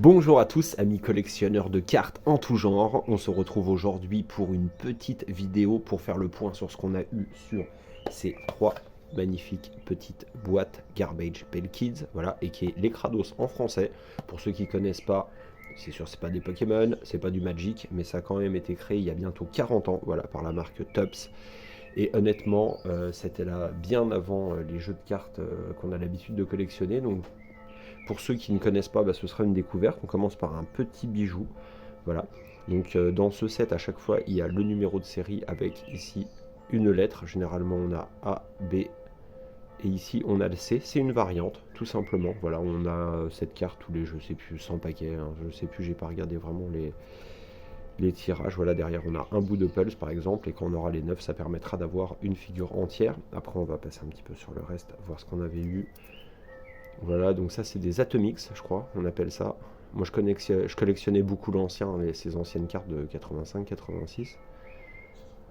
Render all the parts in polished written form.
Bonjour à tous, amis collectionneurs de cartes en tout genre. On se retrouve aujourd'hui pour une petite vidéo pour faire le point sur ce qu'on a eu sur ces trois magnifiques petites boîtes Garbage Pail Kids, voilà, et qui est les Krados en français. Pour ceux qui connaissent pas, c'est sûr, c'est pas des Pokémon, c'est pas du Magic, mais ça a quand même été créé il y a bientôt 40 ans, voilà, par la marque Topps. Et honnêtement, c'était là bien avant les jeux de cartes qu'on a l'habitude de collectionner. Donc pour ceux qui ne connaissent pas, ce sera une découverte. On commence par un petit bijou. Voilà. Donc dans ce set, à chaque fois, il y a le numéro de série avec ici une lettre. Généralement, on a A, B et ici on a le C. C'est une variante, tout simplement. Voilà, on a cette carte tous les, je sais plus, 100 paquets. Hein, je sais plus, j'ai pas regardé vraiment les tirages. Voilà, derrière on a un bout de pulse par exemple, et quand on aura les 9, ça permettra d'avoir une figure entière. Après, on va passer un petit peu sur le reste, voir ce qu'on avait eu. Voilà, donc ça c'est des Atomics, je crois, on appelle ça. Moi je collectionnais beaucoup l'ancien, ces anciennes cartes de 85-86.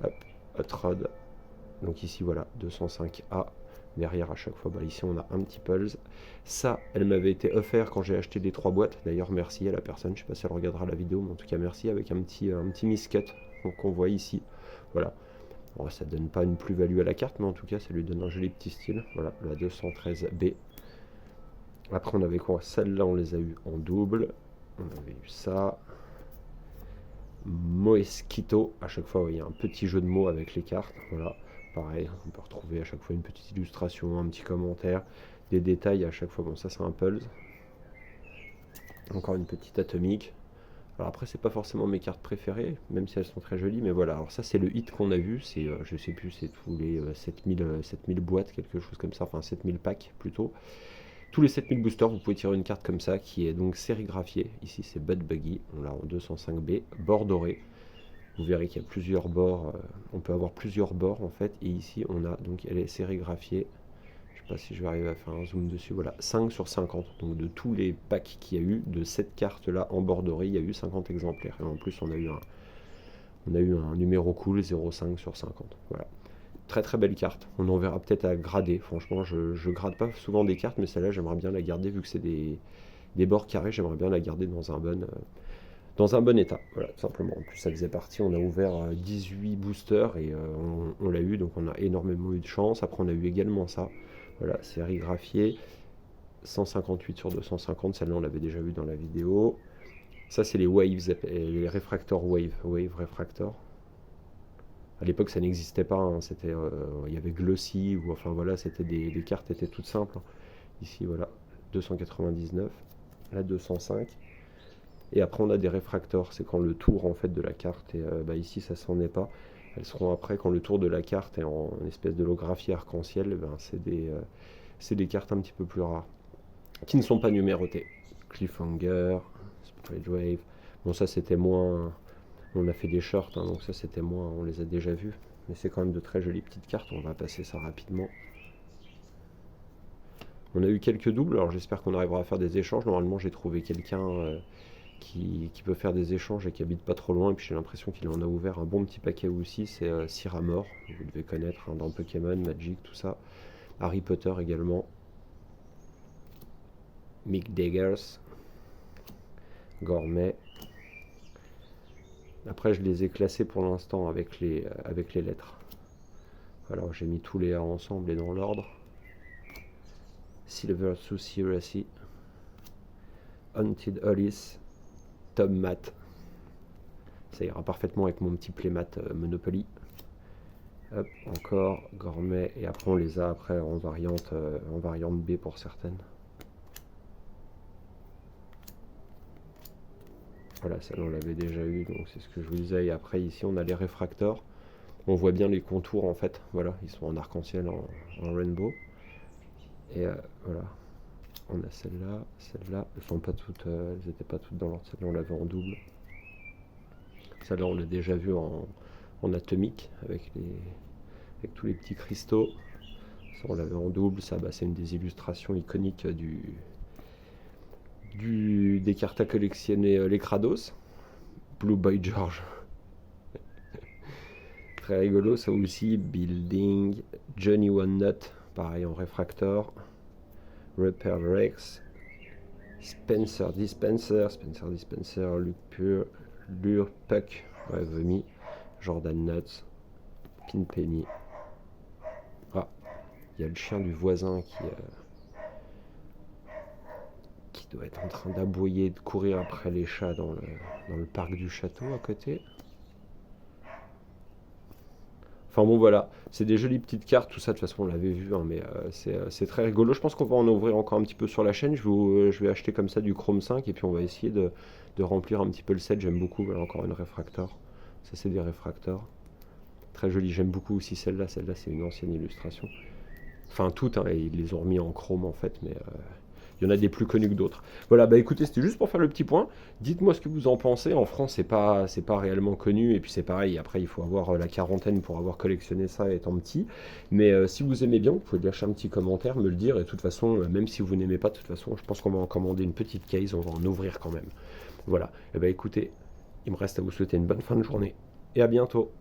Hop, Hot Rod. Donc ici voilà, 205A. Derrière à chaque fois, ici on a un petit Pulse. Ça, elle m'avait été offert quand j'ai acheté les 3 boîtes. D'ailleurs merci à la personne, je sais pas si elle regardera la vidéo, mais en tout cas merci, avec un petit miscut qu'on voit ici. Voilà. Bon, ça donne pas une plus-value à la carte, mais en tout cas ça lui donne un joli petit style. Voilà, la 213B. Après on avait quoi? Celle-là on les a eu en double. On avait eu ça. Moesquito. À chaque fois il y a un petit jeu de mots avec les cartes. Voilà. Pareil, on peut retrouver à chaque fois une petite illustration, un petit commentaire, des détails à chaque fois. Bon, ça c'est un Pulse. Encore une petite atomique. Alors après c'est pas forcément mes cartes préférées, même si elles sont très jolies, mais voilà. Alors ça c'est le hit qu'on a vu, c'est je sais plus, c'est tous les 7000 boîtes, quelque chose comme ça, enfin 7000 packs plutôt. Tous les 7000 boosters, vous pouvez tirer une carte comme ça, qui est donc sérigraphiée. Ici, c'est Bud Buggy, on l'a en 205B, bord doré. Vous verrez qu'il y a plusieurs bords, on peut avoir plusieurs bords en fait. Et ici, on a, donc elle est sérigraphiée. Je ne sais pas si je vais arriver à faire un zoom dessus. Voilà, 5 sur 50. Donc de tous les packs qu'il y a eu, de cette carte-là en bord doré, il y a eu 50 exemplaires. Et en plus, on a eu un numéro cool, 0,5 sur 50. Voilà. Très très belle carte, on en verra peut-être à grader. Franchement, je grade pas souvent des cartes, mais celle-là j'aimerais bien la garder, vu que c'est des bords carrés, j'aimerais bien la garder dans un bon état. Voilà, tout simplement. En plus, ça faisait partie, on a ouvert 18 boosters et on l'a eu, donc on a énormément eu de chance. Après, on a eu également ça. Voilà, sérigraphié, 158 sur 250, celle-là on l'avait déjà vu dans la vidéo. Ça, c'est les Waves, les réfractors Wave Refractor. À l'époque, ça n'existait pas, hein. C'était, il y avait Glossy, ou enfin voilà, c'était les cartes étaient toutes simples. Ici, voilà, 299, là 205. Et après, on a des réfractors, c'est quand le tour en fait de la carte, et ici, ça s'en est pas. Elles seront après quand le tour de la carte est en espèce d'holographie arc-en-ciel, c'est des cartes un petit peu plus rares, qui ne sont pas numérotées. Cliffhanger, Spread Wave. Bon, ça c'était moins. On a fait des shorts, hein, donc ça c'était moins, on les a déjà vus. Mais c'est quand même de très jolies petites cartes, on va passer ça rapidement. On a eu quelques doubles, alors j'espère qu'on arrivera à faire des échanges. Normalement j'ai trouvé quelqu'un qui peut faire des échanges et qui habite pas trop loin. Et puis j'ai l'impression qu'il en a ouvert un bon petit paquet aussi, c'est Cyramore, vous devez connaître, hein, dans Pokémon, Magic, tout ça. Harry Potter également. Mick Daggers. Gourmet. Après, je les ai classés pour l'instant avec les lettres. Alors, j'ai mis tous les A ensemble et dans l'ordre. Silver Suceracy, Haunted Hollis, Tom Matt. Ça ira parfaitement avec mon petit playmat Monopoly. Hop, encore Gourmet. Et après, on les a après en variante B pour certaines. Voilà, celle-là on l'avait déjà eu, donc c'est ce que je vous disais. Et après, ici, on a les réfractors. On voit bien les contours en fait. Voilà, ils sont en arc-en-ciel, en rainbow. Et voilà, on a celle-là, elles sont pas toutes, elles n'étaient pas toutes dans l'ordre. Celle-là on l'avait en double. Celle-là on l'a déjà vu en atomique avec tous les petits cristaux. Ça on l'avait en double. Ça, c'est une des illustrations iconiques des cartes à collectionner, les Krados. Blue Boy George. Très rigolo, ça aussi. Building, Johnny One Nut, pareil en réfractor. Repair Rex, Dispenser, Lure, Puck, ouais, Vomi, Jordan Nuts, Pinpenny. Ah, il y a le chien du voisin qui doit être en train d'aboyer, de courir après les chats dans le parc du château à côté. Enfin bon voilà, c'est des jolies petites cartes, tout ça de toute façon on l'avait vu, hein, mais c'est très rigolo. Je pense qu'on va en ouvrir encore un petit peu sur la chaîne. Je vais acheter comme ça du Chrome 5 et puis on va essayer de remplir un petit peu le set. J'aime beaucoup, voilà, encore une réfractor. Ça c'est des réfractors. Très joli, j'aime beaucoup aussi celle-là. Celle-là c'est une ancienne illustration. Enfin toutes, hein, ils les ont remis en chrome en fait, mais il y en a des plus connus que d'autres. Voilà, bah écoutez, c'était juste pour faire le petit point. Dites-moi ce que vous en pensez. En France, c'est pas réellement connu. Et puis c'est pareil, après, il faut avoir la quarantaine pour avoir collectionné ça étant petit. Mais si vous aimez bien, vous pouvez lâcher un petit commentaire, me le dire. Et de toute façon, même si vous n'aimez pas, de toute façon, je pense qu'on va en commander une petite case. On va en ouvrir quand même. Voilà. Et bah écoutez, il me reste à vous souhaiter une bonne fin de journée. Et à bientôt.